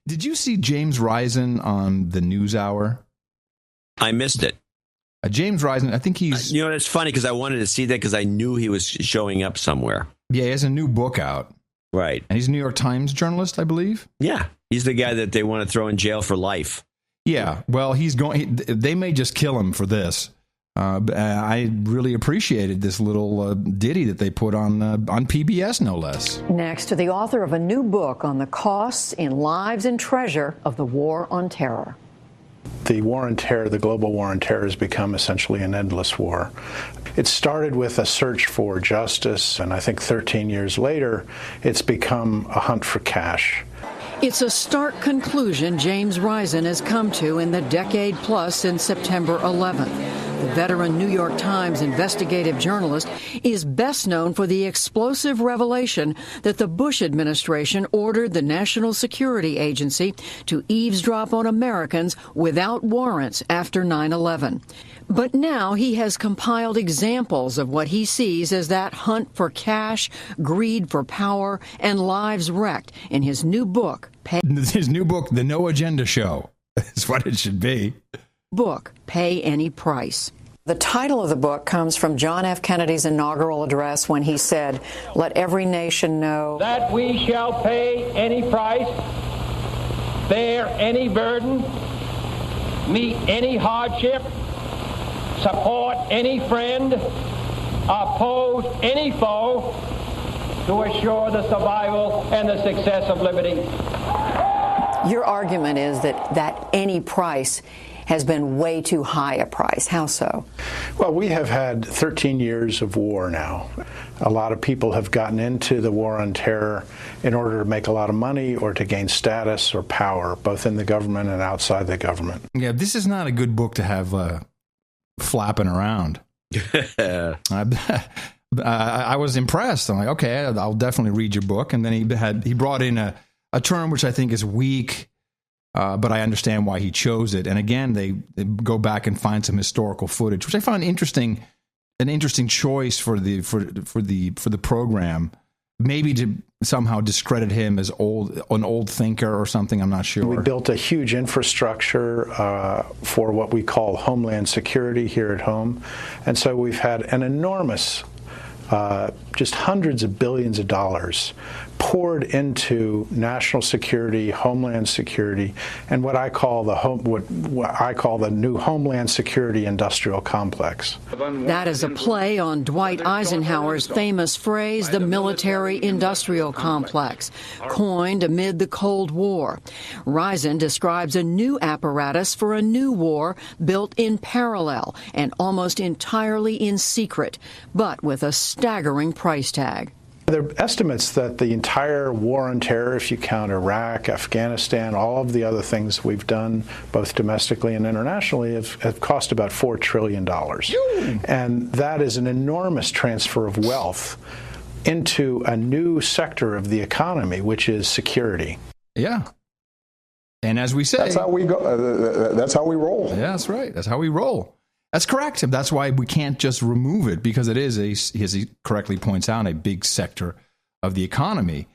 Did you see James Risen on the NewsHour? I missed it. James Risen, I think he's... it's funny because I wanted to see that because I knew he was showing up somewhere. Yeah, he has a new book out. Right. And he's a New York Times journalist, I believe. Yeah. He's the guy that they want to throw in jail for life. Yeah. Well, they may just kill him for this. I really appreciated this little ditty that they put on PBS, no less. Next, to the author of a new book on the costs in lives and treasure of the war on terror. The war on terror, the global war on terror, has become essentially an endless war. It started with a search for justice, and I think 13 years later, it's become a hunt for cash. It's a stark conclusion James Risen has come to in the decade plus since September 11th. The veteran New York Times investigative journalist is best known for the explosive revelation that the Bush administration ordered the National Security Agency to eavesdrop on Americans without warrants after 9/11. But now he has compiled examples of what he sees as that hunt for cash, greed for power, and lives wrecked in his new book. His new book, The No Agenda Show, is what it should be. Book, Pay Any Price. The title of the book comes from John F. Kennedy's inaugural address when he said, "Let every nation know that we shall pay any price, bear any burden, meet any hardship, support any friend, oppose any foe to assure the survival and the success of liberty." Your argument is that any price has been way too high a price. How so? Well, we have had 13 years of war now. A lot of people have gotten into the war on terror in order to make a lot of money or to gain status or power, both in the government and outside the government. Yeah, this is not a good book to have flapping around. I was impressed. I'm like, okay, I'll definitely read your book. And then he brought in a term which I think is weak, but I understand why he chose it. And again, they go back and find some historical footage, which I found interesting. An interesting choice for the program, maybe to somehow discredit him as an old thinker or something. I'm not sure. We built a huge infrastructure for what we call homeland security here at home, and so we've had an enormous, just hundreds of billions of dollars poured into national security, homeland security, and what I call the new Homeland Security Industrial Complex. That is a play on Dwight Eisenhower's famous phrase, the military-industrial complex, coined amid the Cold War. Risen describes a new apparatus for a new war built in parallel and almost entirely in secret, but with a staggering price tag. There are estimates that the entire war on terror, if you count Iraq, Afghanistan, all of the other things we've done, both domestically and internationally, have cost about $4 trillion. And that is an enormous transfer of wealth into a new sector of the economy, which is security. Yeah. And as we say... That's how we go. That's how we roll. Yeah, that's right. That's how we roll. That's correct. That's why we can't just remove it, because it is, as he correctly points out, a big sector of the economy.